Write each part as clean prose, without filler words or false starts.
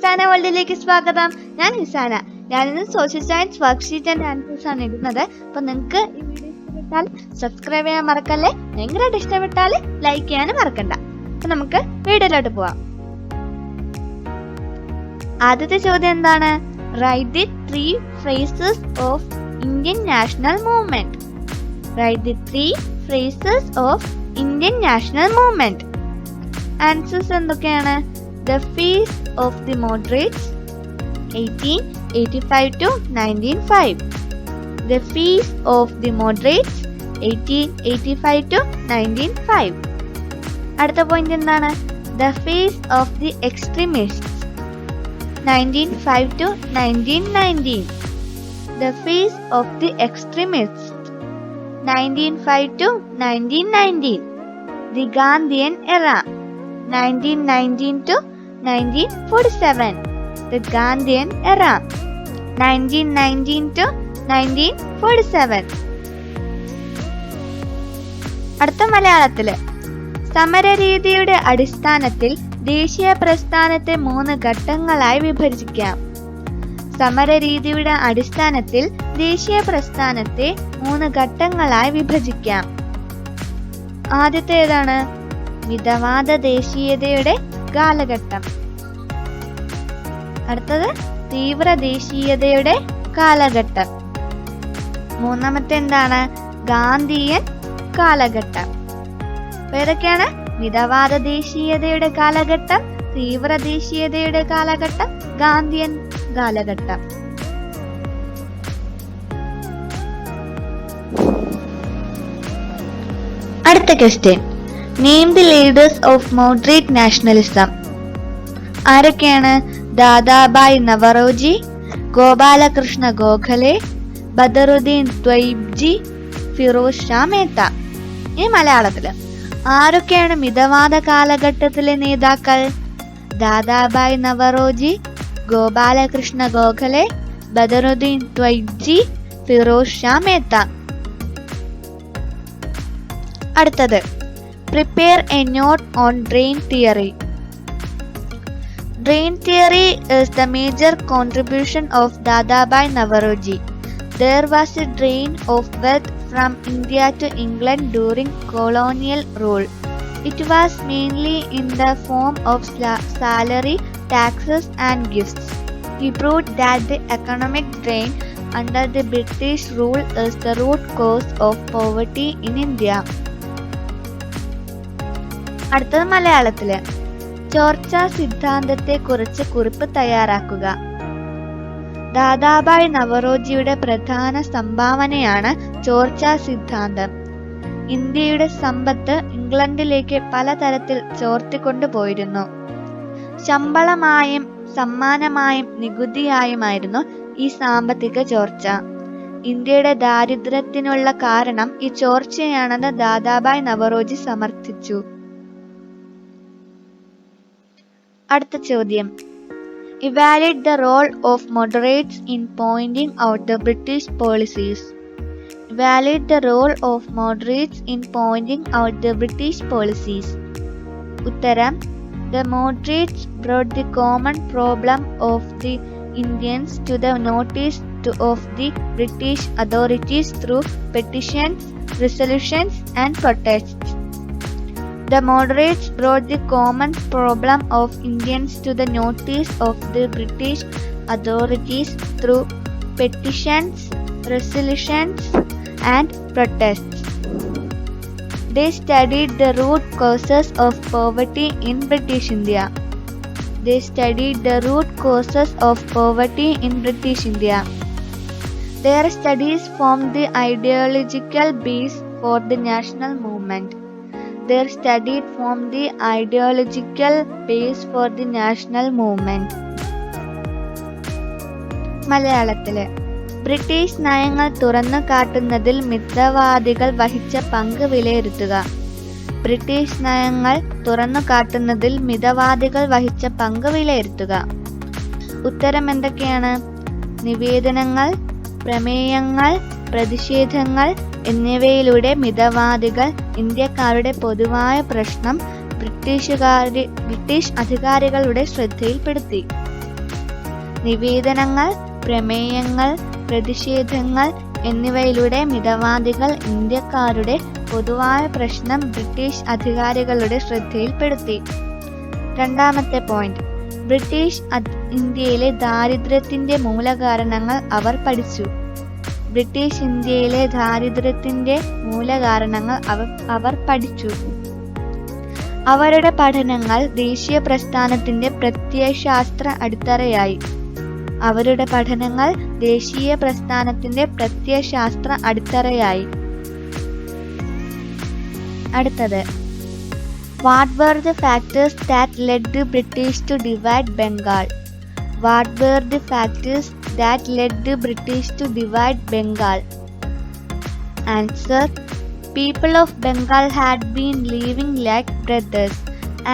ഹിസാന വേൾഡിലേക്ക് സ്വാഗതം. ഞാൻ ഹിസാന. ഞാനിന്ന് social science worksheet and answers ആണ് ഇടുന്നത്. അപ്പൊ നിങ്ങൾക്ക് ഈ വീഡിയോ ഇഷ്ടപ്പെട്ടാൽ സബ്സ്ക്രൈബ് ചെയ്യാൻ മറക്കല്ലേ. ഭയങ്കരമായിട്ട് ഇഷ്ടപ്പെട്ടാൽ ലൈക്ക് ചെയ്യാനും മറക്കണ്ട. അപ്പൊ നമുക്ക് വീഡിയോയിലോട്ട് പോവാം. ആദ്യത്തെ ചോദ്യം എന്താണ്? Write the 3 phrases of Indian national movement. Write the 3 phrases of Indian national movement. Answers എന്തൊക്കെയാണ്? The Feast of the Moderates 1885 to 1905. The Feast of the Moderates 1885 to 1905. അടുത്ത പോയിന്റ് എന്താണ്? The Feast of the Extremists 1905 to 1919. The Feast of the Extremists 1905 to 1919. The Gandhian Era 1919 to 1947. The Gandhian Era 1919 to 1947. അടുത്ത മലയാളത്തില് സമരരീതിയുടെ അടിസ്ഥാനത്തിൽ ദേശീയ പ്രസ്ഥാനത്തെ 3 ഘട്ടങ്ങളായി വിഭജിക്കാം. സമരരീതിയുടെ അടിസ്ഥാനത്തിൽ ദേശീയ പ്രസ്ഥാനത്തെ 3 ഘട്ടങ്ങളായി വിഭജിക്കാം. ആദ്യത്തെ ഏതാണ്? മിതവാദ ദേശീയതയുടെ കാലഘട്ടം. അടുത്തത് തീവ്ര ദേശീയതയുടെ കാലഘട്ടം. മൂന്നാമത്തെ എന്താണ്? ഗാന്ധിയൻ കാലഘട്ടം. ഏതൊക്കെയാണ്? മിതവാദ ദേശീയതയുടെ കാലഘട്ടം, തീവ്ര ദേശീയതയുടെ കാലഘട്ടം, ഗാന്ധിയൻ കാലഘട്ടം. അടുത്ത question. Name the leaders of moderate nationalism. ആരൊക്കെയാണ്? ദാദാബായ് നവറോജി, ഗോപാലകൃഷ്ണ ഗോഖലെ, ബദറുദ്ദീൻ ത്വയ്ബ്ജി, ഫിറോസ് ഷാ മേത്ത. ഈ മലയാളത്തില് ആരൊക്കെയാണ് മിതവാദ കാലഘട്ടത്തിലെ നേതാക്കൾ? ദാദാബായ് നവറോജി, ഗോപാലകൃഷ്ണ ഗോഖലെ, ബദറുദ്ദീൻ ത്വയ്ബ്ജി, ഫിറോസ് ഷാ മേത്ത. അടുത്തത് Prepare a note on drain theory. Drain theory is the major contribution of Dadabhai Naoroji. There was a drain of wealth from India to England during colonial rule. It was mainly in the form of salary, taxes and gifts. He proved that the economic drain under the British rule is the root cause of poverty in India. അടുത്തത് മലയാളത്തില് ചോർച്ചാ സിദ്ധാന്തത്തെ കുറിച്ച് കുറിപ്പ് തയ്യാറാക്കുക. ദാദാബായ് നവറോജിയുടെ പ്രധാന സംഭാവനയാണ് ചോർച്ചാ സിദ്ധാന്തം. ഇന്ത്യയുടെ സമ്പത്ത് ഇംഗ്ലണ്ടിലേക്ക് പലതരത്തിൽ ചോർത്തിക്കൊണ്ടുപോയിരുന്നു. ശമ്പളമായും സമ്മാനമായും നികുതിയായുമായിരുന്നു ഈ സാമ്പത്തിക ചോർച്ച. ഇന്ത്യയുടെ ദാരിദ്ര്യത്തിനുള്ള കാരണം ഈ ചോർച്ചയാണെന്ന് ദാദാബായ് നവറോജി സമർത്ഥിച്ചു. അടുത്ത ചോദ്യം. Evaluate the role of moderates in pointing out the British policies. Evaluate the role of moderates in pointing out the British policies. ഉത്തരം. The moderates brought the common problem of the Indians to the notice of the British authorities through petitions, resolutions and protests. The moderates brought the common problem of Indians to the notice of the British authorities through petitions, resolutions, and protests. They studied the root causes of poverty in British India. They studied the root causes of poverty in British India. Their studies formed the ideological base for the national movement. Their study formed the ideological base for the national movement. മലയാളത്തില് British നയങ്ങൾ തുറന്നു കാട്ടുന്നതിൽ മിതവാദികൾ വഹിച്ച പങ്ക് വിലയിരുത്തുക. British നയങ്ങൾ തുറന്നു കാട്ടുന്നതിൽ മിതവാദികൾ വഹിച്ച പങ്ക് വിലയിരുത്തുക. ഉത്തരം എന്തൊക്കെയാണ്? നിവേദനങ്ങൾ, പ്രമേയങ്ങൾ, പ്രതിഷേധങ്ങൾ എന്നിവയിലൂടെ മിതവാദികൾ ഇന്ത്യക്കാരുടെ പൊതുവായ പ്രശ്നം ബ്രിട്ടീഷ് അധികാരികളുടെ ശ്രദ്ധയിൽപ്പെടുത്തി. നിവേദനങ്ങൾ, പ്രമേയങ്ങൾ, പ്രതിഷേധങ്ങൾ എന്നിവയിലൂടെ മിതവാദികൾ ഇന്ത്യക്കാരുടെ പൊതുവായ പ്രശ്നം ബ്രിട്ടീഷ് അധികാരികളുടെ ശ്രദ്ധയിൽപ്പെടുത്തി. രണ്ടാമത്തെ പോയിന്റ്, ബ്രിട്ടീഷ് ഇന്ത്യയിലെ ദാരിദ്ര്യത്തിന്റെ മൂലകാരണങ്ങൾ അവർ പഠിച്ചു. ബ്രിട്ടീഷ് ഇന്ത്യയിലെ ദാരിദ്ര്യത്തിന്റെ മൂലകാരണങ്ങൾ അവർ പഠിച്ചു. അവരുടെ പഠനങ്ങൾ ദേശീയ പ്രസ്ഥാനത്തിന്റെ പ്രത്യയശാസ്ത്ര അടിത്തറയായി. അവരുടെ പഠനങ്ങൾ ദേശീയ പ്രസ്ഥാനത്തിന്റെ പ്രത്യയശാസ്ത്ര അടിത്തറയായി. അടുത്തത്, What were the factors that led the British to divide Bengal? What were the factors that led the British to divide Bengal? Answer: People of Bengal had been living like brothers,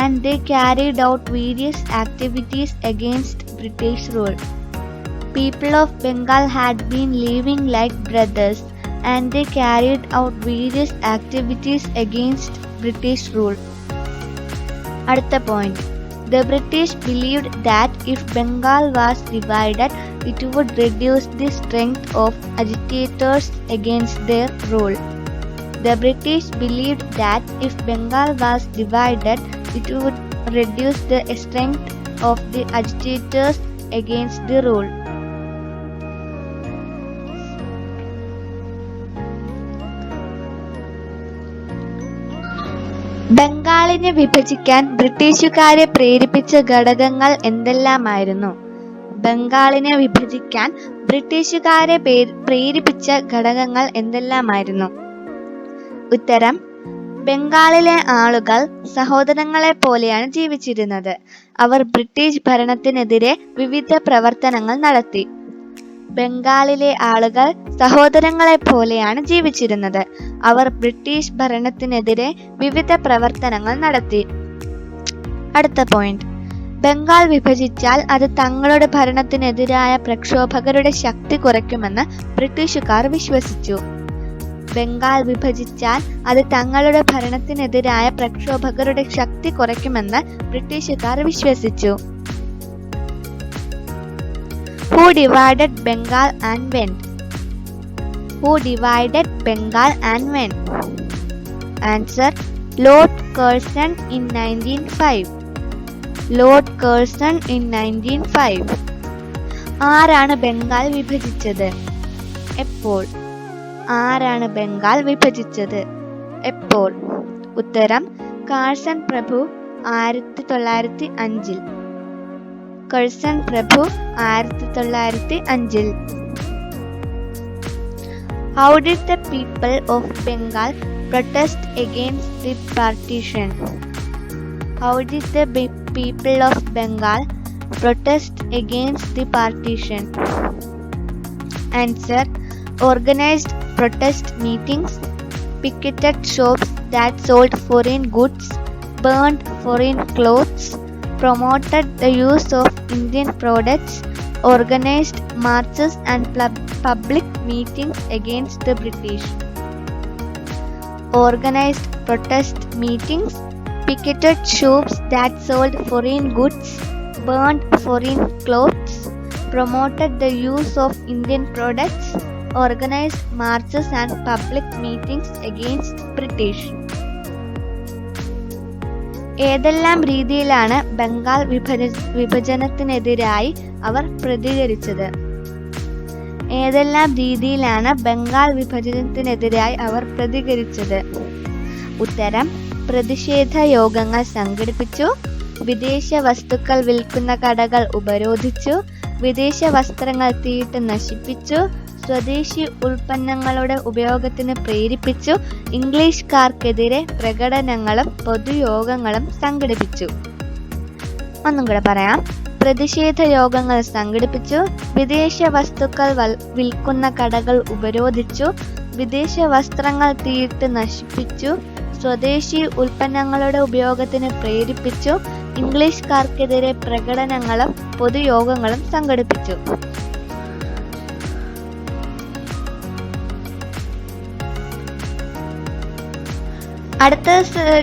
and they carried out various activities against British rule. People of Bengal had been living like brothers, and they carried out various activities against British rule. അടുത്ത point, The British believed that if Bengal was divided, it would reduce the strength of agitators against their rule. The British believed that if Bengal was divided, it would reduce the strength of the agitators against the rule. ബംഗാളിനെ വിഭജിക്കാൻ ബ്രിട്ടീഷുകാരെ പ്രേരിപ്പിച്ച ഘടകങ്ങൾ എന്തെല്ലാമായിരുന്നു? ബംഗാളിനെ വിഭജിക്കാൻ ബ്രിട്ടീഷുകാരെ പ്രേരിപ്പിച്ച ഘടകങ്ങൾ എന്തെല്ലാമായിരുന്നു? ഉത്തരം: ബംഗാളിലെ ആളുകൾ സഹോദരങ്ങളെ പോലെയാണ് ജീവിച്ചിരുന്നത്. അവർ ബ്രിട്ടീഷ് ഭരണത്തിനെതിരെ വിവിധ പ്രവർത്തനങ്ങൾ നടത്തി. ബംഗാളിലെ ആളുകൾ സഹോദരങ്ങളെ പോലെയാണ് ജീവിച്ചിരുന്നത്. അവർ ബ്രിട്ടീഷ് ഭരണത്തിനെതിരെ വിവിധ പ്രവർത്തനങ്ങൾ നടത്തി. അടുത്ത പോയിന്റ്, ബംഗാൾ വിഭജിച്ചാൽ അത് തങ്ങളുടെ ഭരണത്തിനെതിരായ പ്രക്ഷോഭകരുടെ ശക്തി കുറയ്ക്കുമെന്ന് ബ്രിട്ടീഷുകാർ വിശ്വസിച്ചു. ബംഗാൾ വിഭജിച്ചാൽ അത് തങ്ങളുടെ ഭരണത്തിനെതിരായ പ്രക്ഷോഭകരുടെ ശക്തി കുറയ്ക്കുമെന്ന് ബ്രിട്ടീഷുകാർ വിശ്വസിച്ചു. Who divided Bengal and when? Who divided Bengal and when? Answer: Lord Curzon in 1905. Lord Curzon in 1905. ആരാണ് ബംഗാൾ വിഭജിച്ചത്? എപ്പോൾ? ആരാണ് ബംഗാൾ വിഭജിച്ചത്? എപ്പോൾ? ഉത്തരം: Carson Prabhu 1905. Curzon Prabhu 1905. How did the people of Bengal protest against the partition? How did the people of Bengal protest against the partition? Answer: Organized protest meetings, picketed shops that sold foreign goods, burned foreign clothes, promoted the use of Indian products, organized marches and public meetings against the British. Organized protest meetings, picketed shops that sold foreign goods, burned foreign clothes, promoted the use of Indian products, organized marches and public meetings against British. ഏതെല്ലാം രീതിയിലാണ് ബംഗാൾ വിഭജനത്തിനെതിരായി അവർ പ്രതികരിച്ചത്? ഏതെല്ലാം രീതിയിലാണ് ബംഗാൾ വിഭജനത്തിനെതിരായി അവർ പ്രതികരിച്ചത്? ഉത്തരം: പ്രതിഷേധ യോഗങ്ങൾ സംഘടിപ്പിച്ചു, വിദേശ വസ്തുക്കൾ വിൽക്കുന്ന കടകൾ ഉപരോധിച്ചു, വിദേശ വസ്ത്രങ്ങൾ തീയിട്ട് നശിപ്പിച്ചു, സ്വദേശി ഉൽപ്പന്നങ്ങളുടെ ഉപയോഗത്തിന് പ്രേരിപ്പിച്ചു, ഇംഗ്ലീഷുകാർക്കെതിരെ പ്രകടനങ്ങളും പൊതുയോഗങ്ങളും സംഘടിപ്പിച്ചു. ഒന്നും കൂടെ പറയാം. പ്രതിഷേധ യോഗങ്ങൾ സംഘടിപ്പിച്ചു, വിദേശ വസ്തുക്കൾ വിൽക്കുന്ന കടകൾ ഉപരോധിച്ചു, വിദേശ വസ്ത്രങ്ങൾ തീയിട്ട് നശിപ്പിച്ചു, സ്വദേശി ഉൽപ്പന്നങ്ങളുടെ ഉപയോഗത്തിന് പ്രേരിപ്പിച്ചു, ഇംഗ്ലീഷുകാർക്കെതിരെ പ്രകടനങ്ങളും പൊതുയോഗങ്ങളും സംഘടിപ്പിച്ചു. അടുത്ത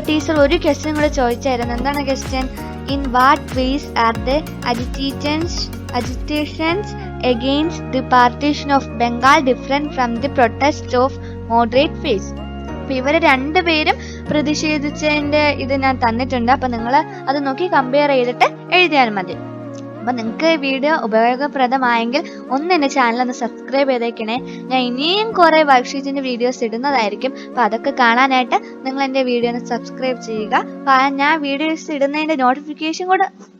ടീച്ചർ ഒരു ക്വസ്റ്റ്യൻ കൂടെ ചോദിച്ചായിരുന്നു. എന്താണ് question? In what ways are the agitators agitations against the partition of Bengal different from the protests of moderate phase. അപ്പോൾ ഇവർ രണ്ടുപേരും പ്രതിഷേധിച്ചതിൻ്റെ ഇത് ഞാൻ തന്നിട്ടുണ്ട്. അപ്പോൾ നിങ്ങൾ അത് നോക്കി കമ്പയർ ചെയ്തിട്ട് എഴുതിയാൽ മതി. അപ്പോൾ നിങ്ങൾക്ക് ഈ വീഡിയോ ഉപയോഗപ്രദമായെങ്കിൽ എൻ്റെ ചാനൽ ഒന്ന് സബ്സ്ക്രൈബ് ചെയ്തേക്കണേ. ഞാൻ ഇനിയും കുറേ വർക്ക്ഷീറ്റിൻ്റെ വീഡിയോസ് ഇടുന്നതായിരിക്കും. അപ്പോൾ അതൊക്കെ കാണാനായിട്ട് നിങ്ങൾ എൻ്റെ വീഡിയോ ഒന്ന് സബ്സ്ക്രൈബ് ചെയ്യുക. അപ്പോൾ ഞാൻ വീഡിയോസ് ഇടുന്നതിൻ്റെ നോട്ടിഫിക്കേഷൻ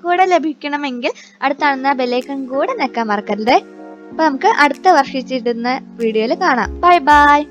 കൂടെ ലഭിക്കണമെങ്കിൽ അടുത്താണെന്ന ബെല്ലൈക്കൺ കൂടെ ഞെക്കാൻ മറക്കരുത്. അപ്പോൾ നമുക്ക് അടുത്ത വർക്ക്ഷീറ്റ് ഇടുന്ന വീഡിയോയിൽ കാണാം. Bye bye.